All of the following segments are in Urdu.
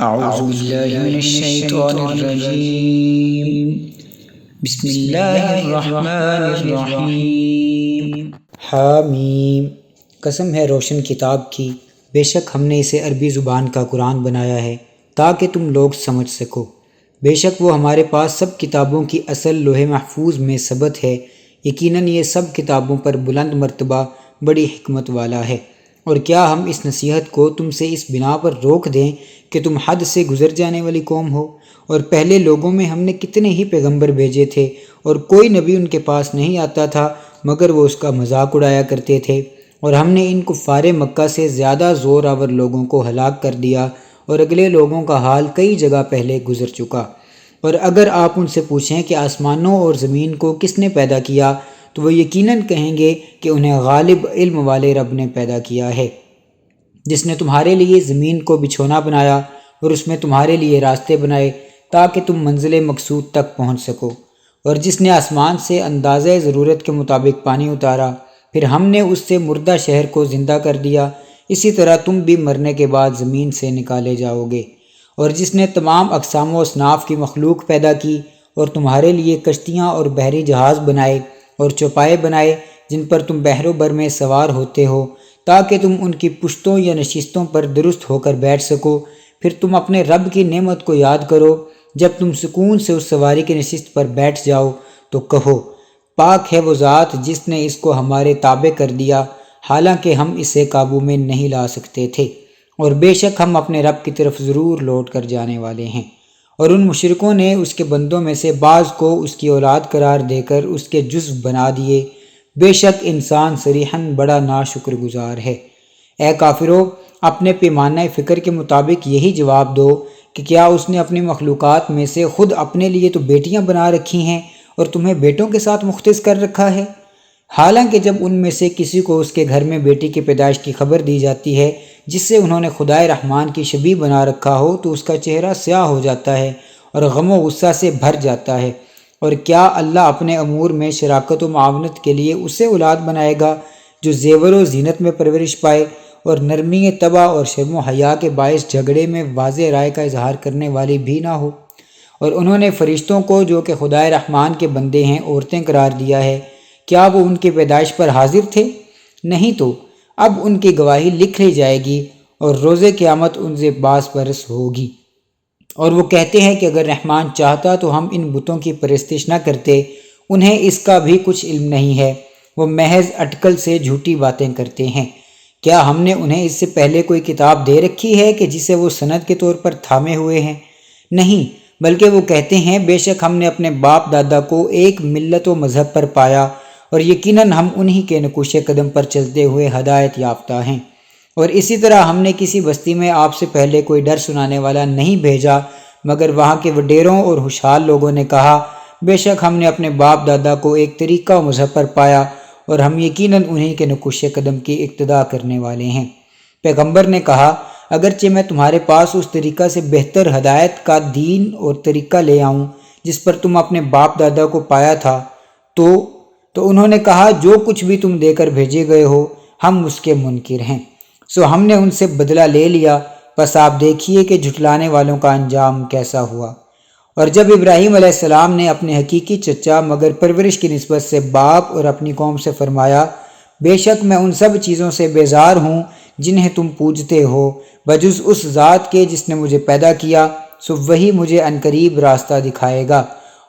اعوذ باللہ من الشیطان الرجیم بسم اللہ الرحمن الرحیم۔ حامیم، قسم ہے روشن کتاب کی، بے شک ہم نے اسے عربی زبان کا قرآن بنایا ہے تاکہ تم لوگ سمجھ سکو۔ بے شک وہ ہمارے پاس سب کتابوں کی اصل لوح محفوظ میں ثبت ہے، یقیناً یہ سب کتابوں پر بلند مرتبہ بڑی حکمت والا ہے۔ اور کیا ہم اس نصیحت کو تم سے اس بنا پر روک دیں کہ تم حد سے گزر جانے والی قوم ہو؟ اور پہلے لوگوں میں ہم نے کتنے ہی پیغمبر بھیجے تھے، اور کوئی نبی ان کے پاس نہیں آتا تھا مگر وہ اس کا مذاق اڑایا کرتے تھے۔ اور ہم نے ان کفار مکہ سے زیادہ زور آور لوگوں کو ہلاک کر دیا، اور اگلے لوگوں کا حال کئی جگہ پہلے گزر چکا۔ اور اگر آپ ان سے پوچھیں کہ آسمانوں اور زمین کو کس نے پیدا کیا، تو وہ یقیناً کہیں گے کہ انہیں غالب علم والے رب نے پیدا کیا ہے، جس نے تمہارے لیے زمین کو بچھونا بنایا اور اس میں تمہارے لیے راستے بنائے تاکہ تم منزل مقصود تک پہنچ سکو، اور جس نے آسمان سے اندازہ ضرورت کے مطابق پانی اتارا، پھر ہم نے اس سے مردہ شہر کو زندہ کر دیا، اسی طرح تم بھی مرنے کے بعد زمین سے نکالے جاؤ گے۔ اور جس نے تمام اقسام و اصناف کی مخلوق پیدا کی اور تمہارے لیے کشتیاں اور بحری جہاز بنائے اور چوپائے بنائے جن پر تم بحر و بر میں سوار ہوتے ہو تاکہ تم ان کی پشتوں یا نشستوں پر درست ہو کر بیٹھ سکو، پھر تم اپنے رب کی نعمت کو یاد کرو۔ جب تم سکون سے اس سواری کی نشست پر بیٹھ جاؤ تو کہو، پاک ہے وہ ذات جس نے اس کو ہمارے تابع کر دیا، حالانکہ ہم اسے قابو میں نہیں لا سکتے تھے، اور بے شک ہم اپنے رب کی طرف ضرور لوٹ کر جانے والے ہیں۔ اور ان مشرکوں نے اس کے بندوں میں سے بعض کو اس کی اولاد قرار دے کر اس کے جزو بنا دیے، بے شک انسان صریحاً بڑا ناشکر گزار ہے۔ اے کافرو، اپنے پیمانہ فکر کے مطابق یہی جواب دو کہ کیا اس نے اپنی مخلوقات میں سے خود اپنے لیے تو بیٹیاں بنا رکھی ہیں اور تمہیں بیٹوں کے ساتھ مختص کر رکھا ہے؟ حالانکہ جب ان میں سے کسی کو اس کے گھر میں بیٹی کی پیدائش کی خبر دی جاتی ہے جس سے انہوں نے خدائے رحمان کی شبیہ بنا رکھا ہو تو اس کا چہرہ سیاہ ہو جاتا ہے اور غم و غصہ سے بھر جاتا ہے۔ اور کیا اللہ اپنے امور میں شراکت و معاونت کے لیے اسے اولاد بنائے گا جو زیور و زینت میں پرورش پائے اور نرمی طبع اور شرم و حیا کے باعث جھگڑے میں واضح رائے کا اظہار کرنے والی بھی نہ ہو؟ اور انہوں نے فرشتوں کو جو کہ خدائے رحمان کے بندے ہیں عورتیں قرار دیا ہے، کیا وہ ان کی پیدائش پر حاضر تھے؟ نہیں تو اب ان کی گواہی لکھ لی جائے گی اور روز قیامت ان سے باس پرس ہوگی۔ اور وہ کہتے ہیں کہ اگر رحمان چاہتا تو ہم ان بتوں کی پرستش نہ کرتے، انہیں اس کا بھی کچھ علم نہیں ہے، وہ محض اٹکل سے جھوٹی باتیں کرتے ہیں۔ کیا ہم نے انہیں اس سے پہلے کوئی کتاب دے رکھی ہے کہ جسے وہ سند کے طور پر تھامے ہوئے ہیں؟ نہیں، بلکہ وہ کہتے ہیں بے شک ہم نے اپنے باپ دادا کو ایک ملت و مذہب پر پایا اور یقیناً ہم انہی کے نقوش قدم پر چلتے ہوئے ہدایت یافتہ ہیں۔ اور اسی طرح ہم نے کسی بستی میں آپ سے پہلے کوئی ڈر سنانے والا نہیں بھیجا مگر وہاں کے وڈیروں اور ہوشیار لوگوں نے کہا، بے شک ہم نے اپنے باپ دادا کو ایک طریقہ و مذہب پر پایا اور ہم یقیناً انہی کے نقوش قدم کی اقتداء کرنے والے ہیں۔ پیغمبر نے کہا، اگرچہ میں تمہارے پاس اس طریقہ سے بہتر ہدایت کا دین اور طریقہ لے آؤں جس پر تم اپنے باپ دادا کو پایا تھا تو انہوں نے کہا، جو کچھ بھی تم دے کر بھیجے گئے ہو ہم اس کے منکر ہیں، سو ہم نے ان سے بدلہ لے لیا، بس آپ دیکھیے کہ جھٹلانے والوں کا انجام کیسا ہوا۔ اور جب ابراہیم علیہ السلام نے اپنے حقیقی چچا مگر پرورش کی نسبت سے باپ اور اپنی قوم سے فرمایا، بے شک میں ان سب چیزوں سے بیزار ہوں جنہیں تم پوجتے ہو بجز اس ذات کے جس نے مجھے پیدا کیا، سو وہی مجھے عنقریب راستہ دکھائے گا۔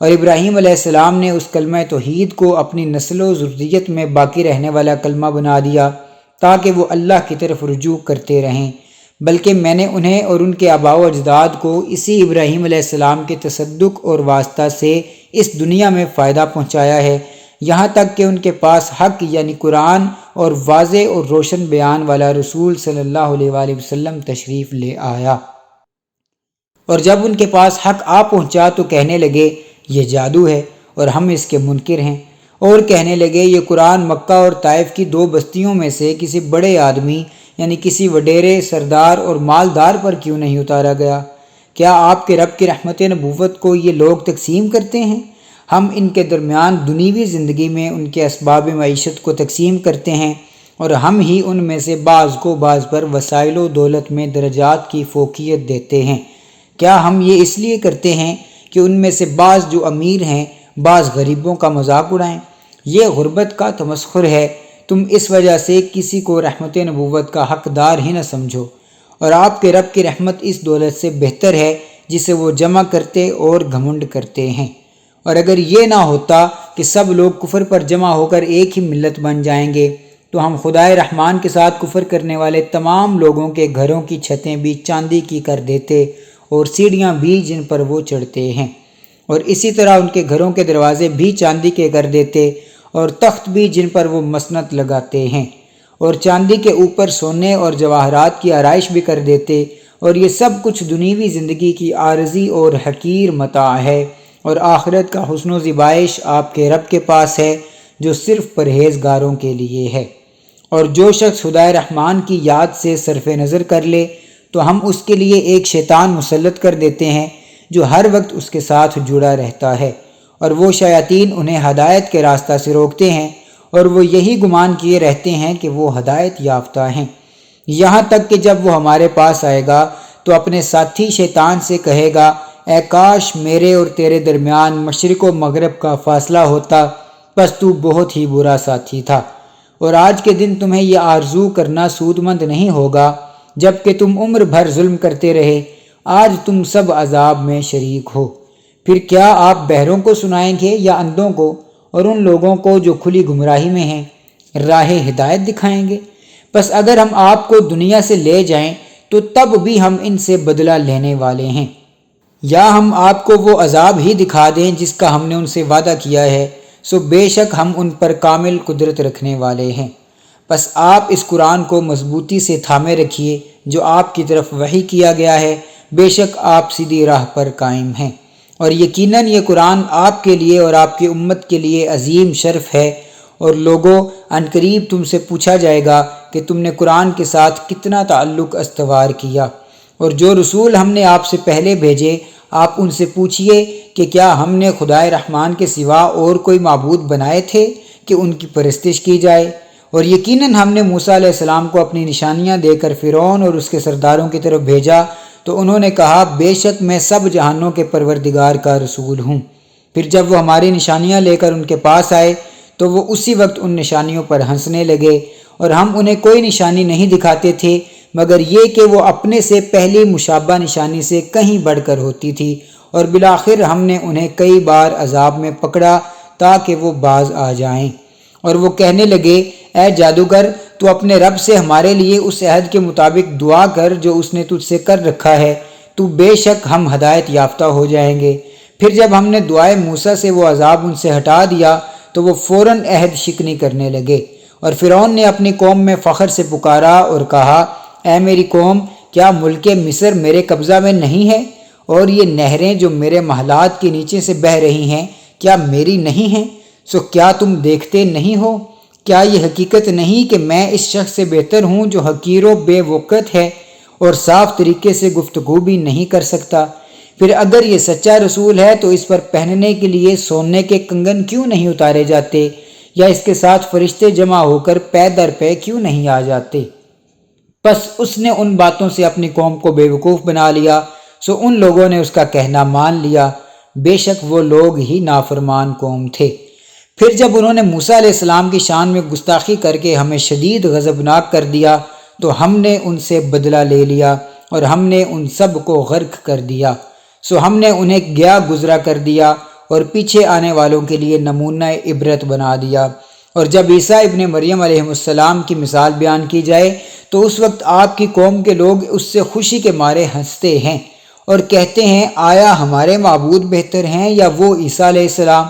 اور ابراہیم علیہ السلام نے اس کلمہ توحید کو اپنی نسل و ذریت میں باقی رہنے والا کلمہ بنا دیا تاکہ وہ اللہ کی طرف رجوع کرتے رہیں، بلکہ میں نے انہیں اور ان کے آباء و اجداد کو اسی ابراہیم علیہ السلام کے تصدق اور واسطہ سے اس دنیا میں فائدہ پہنچایا ہے، یہاں تک کہ ان کے پاس حق یعنی قرآن اور واضح اور روشن بیان والا رسول صلی اللہ علیہ وآلہ وسلم تشریف لے آیا۔ اور جب ان کے پاس حق آ پہنچا تو کہنے لگے یہ جادو ہے اور ہم اس کے منکر ہیں، اور کہنے لگے یہ قرآن مکہ اور طائف کی دو بستیوں میں سے کسی بڑے آدمی یعنی کسی وڈیرے سردار اور مالدار پر کیوں نہیں اتارا گیا؟ کیا آپ کے رب کی رحمت نبوت کو یہ لوگ تقسیم کرتے ہیں؟ ہم ان کے درمیان دنیوی زندگی میں ان کے اسباب معیشت کو تقسیم کرتے ہیں اور ہم ہی ان میں سے بعض کو بعض پر وسائل و دولت میں درجات کی فوقیت دیتے ہیں۔ کیا ہم یہ اس لیے کرتے ہیں کہ ان میں سے بعض جو امیر ہیں بعض غریبوں کا مذاق اڑائیں؟ یہ غربت کا تمسخر ہے۔ تم اس وجہ سے کسی کو رحمت نبوت کا حقدار ہی نہ سمجھو، اور آپ کے رب کی رحمت اس دولت سے بہتر ہے جسے وہ جمع کرتے اور گھمنڈ کرتے ہیں۔ اور اگر یہ نہ ہوتا کہ سب لوگ کفر پر جمع ہو کر ایک ہی ملت بن جائیں گے تو ہم خدائے رحمان کے ساتھ کفر کرنے والے تمام لوگوں کے گھروں کی چھتیں بھی چاندی کی کر دیتے اور سیڑھیاں بھی جن پر وہ چڑھتے ہیں، اور اسی طرح ان کے گھروں کے دروازے بھی چاندی کے کر دیتے اور تخت بھی جن پر وہ مسند لگاتے ہیں، اور چاندی کے اوپر سونے اور جواہرات کی آرائش بھی کر دیتے، اور یہ سب کچھ دنیوی زندگی کی عارضی اور حقیر متاع ہے، اور آخرت کا حسن و زیبائش آپ کے رب کے پاس ہے جو صرف پرہیزگاروں کے لیے ہے۔ اور جو شخص خدائے رحمان کی یاد سے صرف نظر کر لے تو ہم اس کے لیے ایک شیطان مسلط کر دیتے ہیں جو ہر وقت اس کے ساتھ جڑا رہتا ہے، اور وہ شیاطین انہیں ہدایت کے راستہ سے روکتے ہیں، اور وہ یہی گمان کیے رہتے ہیں کہ وہ ہدایت یافتہ ہیں، یہاں تک کہ جب وہ ہمارے پاس آئے گا تو اپنے ساتھی شیطان سے کہے گا، اے کاش میرے اور تیرے درمیان مشرق و مغرب کا فاصلہ ہوتا، بس تو بہت ہی برا ساتھی تھا۔ اور آج کے دن تمہیں یہ آرزو کرنا سود مند نہیں ہوگا، جب کہ تم عمر بھر ظلم کرتے رہے، آج تم سب عذاب میں شریک ہو۔ پھر کیا آپ بہروں کو سنائیں گے یا اندھوں کو، اور ان لوگوں کو جو کھلی گمراہی میں ہیں راہ ہدایت دکھائیں گے؟ بس اگر ہم آپ کو دنیا سے لے جائیں تو تب بھی ہم ان سے بدلہ لینے والے ہیں، یا ہم آپ کو وہ عذاب ہی دکھا دیں جس کا ہم نے ان سے وعدہ کیا ہے، سو بے شک ہم ان پر کامل قدرت رکھنے والے ہیں۔ بس آپ اس قرآن کو مضبوطی سے تھامے رکھیے جو آپ کی طرف وحی کیا گیا ہے، بے شک آپ سیدھی راہ پر قائم ہیں، اور یقیناً یہ قرآن آپ کے لیے اور آپ کی امت کے لیے عظیم شرف ہے۔ اور لوگوں، عنقریب تم سے پوچھا جائے گا کہ تم نے قرآن کے ساتھ کتنا تعلق استوار کیا، اور جو رسول ہم نے آپ سے پہلے بھیجے آپ ان سے پوچھئے کہ کیا ہم نے خدائے رحمان کے سوا اور کوئی معبود بنائے تھے کہ ان کی پرستش کی جائے؟ اور یقیناً ہم نے موسیٰ علیہ السلام کو اپنی نشانیاں دے کر فرعون اور اس کے سرداروں کی طرف بھیجا تو انہوں نے کہا، بے شک میں سب جہانوں کے پروردگار کا رسول ہوں۔ پھر جب وہ ہماری نشانیاں لے کر ان کے پاس آئے تو وہ اسی وقت ان نشانیوں پر ہنسنے لگے، اور ہم انہیں کوئی نشانی نہیں دکھاتے تھے مگر یہ کہ وہ اپنے سے پہلی مشابہ نشانی سے کہیں بڑھ کر ہوتی تھی، اور بالآخر ہم نے انہیں کئی بار عذاب میں پکڑا تاکہ وہ باز آ جائیں۔ اور وہ کہنے لگے، اے جادوگر، تو اپنے رب سے ہمارے لیے اس عہد کے مطابق دعا کر جو اس نے تجھ سے کر رکھا ہے، تو بے شک ہم ہدایت یافتہ ہو جائیں گے۔ پھر جب ہم نے دعائے موسیٰ سے وہ عذاب ان سے ہٹا دیا تو وہ فوراً عہد شکنی کرنے لگے، اور فرعون نے اپنی قوم میں فخر سے پکارا اور کہا، اے میری قوم، کیا ملک مصر میرے قبضہ میں نہیں ہے؟ اور یہ نہریں جو میرے محلات کے نیچے سے بہہ رہی ہیں کیا میری نہیں ہیں؟ سو کیا تم دیکھتے نہیں ہو؟ کیا یہ حقیقت نہیں کہ میں اس شخص سے بہتر ہوں جو حقیر و بے وقت ہے اور صاف طریقے سے گفتگو بھی نہیں کر سکتا؟ پھر اگر یہ سچا رسول ہے تو اس پر پہننے کے لیے سونے کے کنگن کیوں نہیں اتارے جاتے، یا اس کے ساتھ فرشتے جمع ہو کر پے در پے کیوں نہیں آ جاتے؟ بس اس نے ان باتوں سے اپنی قوم کو بے وقوف بنا لیا، سو ان لوگوں نے اس کا کہنا مان لیا، بے شک وہ لوگ ہی نافرمان قوم تھے۔ پھر جب انہوں نے موسیٰ علیہ السلام کی شان میں گستاخی کر کے ہمیں شدید غضبناک کر دیا تو ہم نے ان سے بدلہ لے لیا اور ہم نے ان سب کو غرق کر دیا، سو ہم نے انہیں گیا گزرا کر دیا اور پیچھے آنے والوں کے لیے نمونہ عبرت بنا دیا۔ اور جب عیسیٰ ابن مریم علیہ السلام کی مثال بیان کی جائے تو اس وقت آپ کی قوم کے لوگ اس سے خوشی کے مارے ہنستے ہیں اور کہتے ہیں، آیا ہمارے معبود بہتر ہیں یا وہ عیسیٰ علیہ السلام؟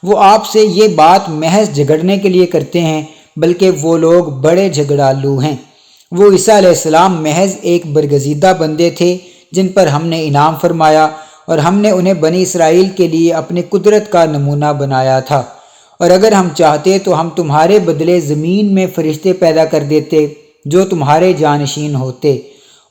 وہ آپ سے یہ بات محض جھگڑنے کے لیے کرتے ہیں، بلکہ وہ لوگ بڑے جھگڑالو ہیں۔ وہ عیسیٰ علیہ السلام محض ایک برگزیدہ بندے تھے جن پر ہم نے انعام فرمایا، اور ہم نے انہیں بنی اسرائیل کے لیے اپنی قدرت کا نمونہ بنایا تھا، اور اگر ہم چاہتے تو ہم تمہارے بدلے زمین میں فرشتے پیدا کر دیتے جو تمہارے جانشین ہوتے،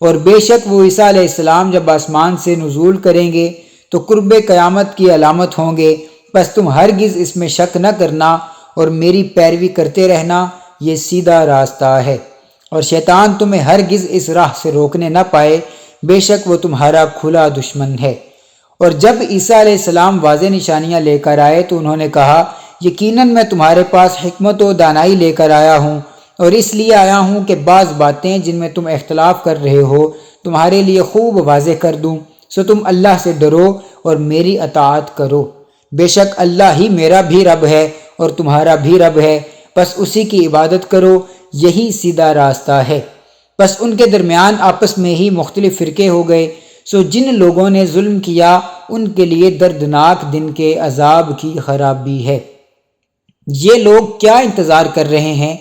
اور بے شک وہ عیسیٰ علیہ السلام جب آسمان سے نزول کریں گے تو قرب قیامت کی علامت ہوں گے، بس تم ہرگز اس میں شک نہ کرنا اور میری پیروی کرتے رہنا، یہ سیدھا راستہ ہے، اور شیطان تمہیں ہرگز اس راہ سے روکنے نہ پائے، بے شک وہ تمہارا کھلا دشمن ہے۔ اور جب عیسیٰ علیہ السلام واضح نشانیاں لے کر آئے تو انہوں نے کہا یقیناً میں تمہارے پاس حکمت و دانائی لے کر آیا ہوں، اور اس لیے آیا ہوں کہ بعض باتیں جن میں تم اختلاف کر رہے ہو تمہارے لیے خوب واضح کر دوں، سو تم اللہ سے ڈرو اور میری اطاعت کرو۔ بے شک اللہ ہی میرا بھی رب ہے اور تمہارا بھی رب ہے، بس اسی کی عبادت کرو، یہی سیدھا راستہ ہے۔ بس ان کے درمیان آپس میں ہی مختلف فرقے ہو گئے، سو جن لوگوں نے ظلم کیا ان کے لیے دردناک دن کے عذاب کی خرابی ہے۔ یہ لوگ کیا انتظار کر رہے ہیں؟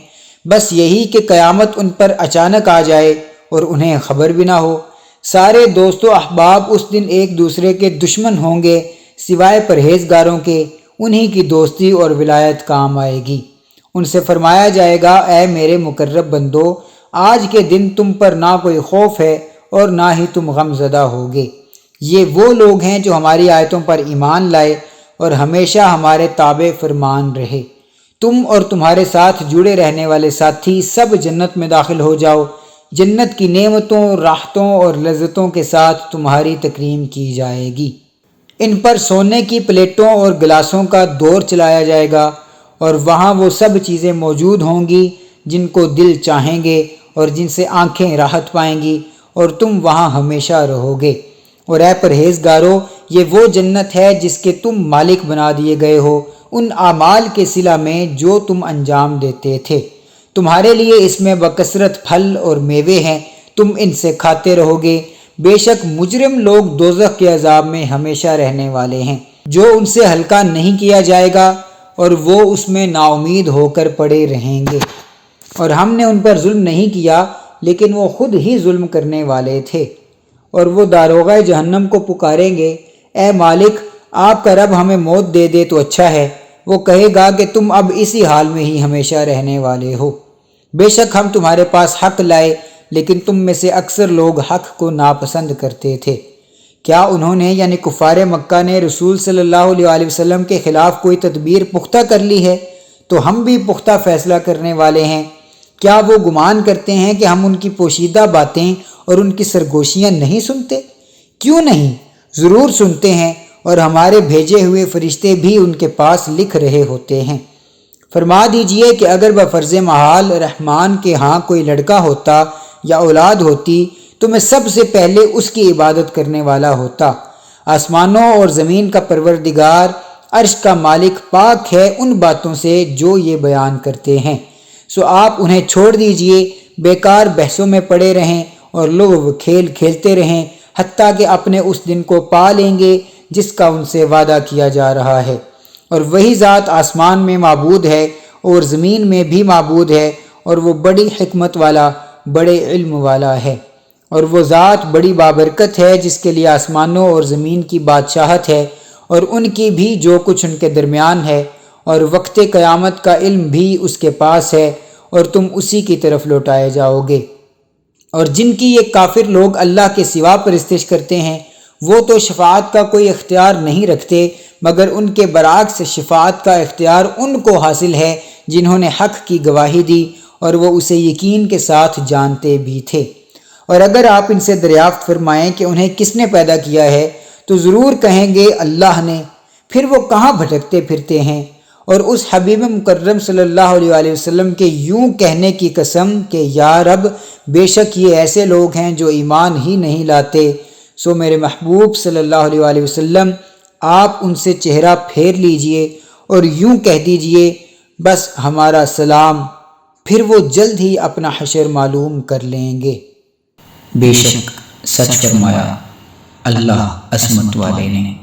بس یہی کہ قیامت ان پر اچانک آ جائے اور انہیں خبر بھی نہ ہو۔ سارے دوست و احباب اس دن ایک دوسرے کے دشمن ہوں گے سوائے پرہیزگاروں کے، انہی کی دوستی اور ولایت کام آئے گی۔ ان سے فرمایا جائے گا اے میرے مقرب بندو، آج کے دن تم پر نہ کوئی خوف ہے اور نہ ہی تم غم زدہ ہوگے۔ یہ وہ لوگ ہیں جو ہماری آیتوں پر ایمان لائے اور ہمیشہ ہمارے تابع فرمان رہے۔ تم اور تمہارے ساتھ جڑے رہنے والے ساتھی سب جنت میں داخل ہو جاؤ، جنت کی نعمتوں، راحتوں اور لذتوں کے ساتھ تمہاری تکریم کی جائے گی۔ ان پر سونے کی پلیٹوں اور گلاسوں کا دور چلایا جائے گا، اور وہاں وہ سب چیزیں موجود ہوں گی جن کو دل چاہیں گے اور جن سے آنکھیں راحت پائیں گی، اور تم وہاں ہمیشہ رہو گے۔ اور اے پرہیزگارو، یہ وہ جنت ہے جس کے تم مالک بنا دیے گئے ہو ان اعمال کے صلہ میں جو تم انجام دیتے تھے۔ تمہارے لیے اس میں بکثرت پھل اور میوے ہیں، تم ان سے کھاتے رہو گے۔ بے شک مجرم لوگ دوزخ کے عذاب میں ہمیشہ رہنے والے ہیں، جو ان سے ہلکا نہیں کیا جائے گا، اور وہ اس میں نا امید ہو کر پڑے رہیں گے۔ اور ہم نے ان پر ظلم نہیں کیا لیکن وہ خود ہی ظلم کرنے والے تھے۔ اور وہ داروغہ جہنم کو پکاریں گے اے مالک، آپ کا رب ہمیں موت دے دے تو اچھا ہے۔ وہ کہے گا کہ تم اب اسی حال میں ہی ہمیشہ رہنے والے ہو۔ بے شک ہم تمہارے پاس حق لائے لیکن تم میں سے اکثر لوگ حق کو ناپسند کرتے تھے۔ کیا انہوں نے یعنی کفار مکہ نے رسول صلی اللہ علیہ وسلم کے خلاف کوئی تدبیر پختہ کر لی ہے؟ تو ہم بھی پختہ فیصلہ کرنے والے ہیں۔ کیا وہ گمان کرتے ہیں کہ ہم ان کی پوشیدہ باتیں اور ان کی سرگوشیاں نہیں سنتے؟ کیوں نہیں، ضرور سنتے ہیں، اور ہمارے بھیجے ہوئے فرشتے بھی ان کے پاس لکھ رہے ہوتے ہیں۔ فرما دیجئے کہ اگر بفرض محال رحمان کے ہاں کوئی لڑکا ہوتا یا اولاد ہوتی تو میں سب سے پہلے اس کی عبادت کرنے والا ہوتا۔ آسمانوں اور زمین کا پروردگار، عرش کا مالک پاک ہے ان باتوں سے جو یہ بیان کرتے ہیں، سو آپ انہیں چھوڑ دیجئے، بیکار بحثوں میں پڑے رہیں اور لوگ کھیل کھیلتے رہیں حتیٰ کہ اپنے اس دن کو پا لیں گے جس کا ان سے وعدہ کیا جا رہا ہے۔ اور وہی ذات آسمان میں معبود ہے اور زمین میں بھی معبود ہے، اور وہ بڑی حکمت والا، بڑے علم والا ہے۔ اور وہ ذات بڑی بابرکت ہے جس کے لیے آسمانوں اور زمین کی بادشاہت ہے اور ان کی بھی جو کچھ ان کے درمیان ہے، اور وقت قیامت کا علم بھی اس کے پاس ہے، اور تم اسی کی طرف لوٹائے جاؤ گے۔ اور جن کی یہ کافر لوگ اللہ کے سوا پرستش کرتے ہیں وہ تو شفاعت کا کوئی اختیار نہیں رکھتے، مگر ان کے برعکس شفاعت کا اختیار ان کو حاصل ہے جنہوں نے حق کی گواہی دی اور وہ اسے یقین کے ساتھ جانتے بھی تھے۔ اور اگر آپ ان سے دریافت فرمائیں کہ انہیں کس نے پیدا کیا ہے تو ضرور کہیں گے اللہ نے، پھر وہ کہاں بھٹکتے پھرتے ہیں۔ اور اس حبیب مکرم صلی اللہ علیہ وسلم کے یوں کہنے کی قسم کہ یا رب، بے شک یہ ایسے لوگ ہیں جو ایمان ہی نہیں لاتے، سو میرے محبوب صلی اللہ علیہ وسلم آپ ان سے چہرہ پھیر لیجئے اور یوں کہہ دیجئے بس ہمارا سلام، پھر وہ جلد ہی اپنا حشر معلوم کر لیں گے۔ بے شک سچ فرمایا اللہ عصمت والے نے۔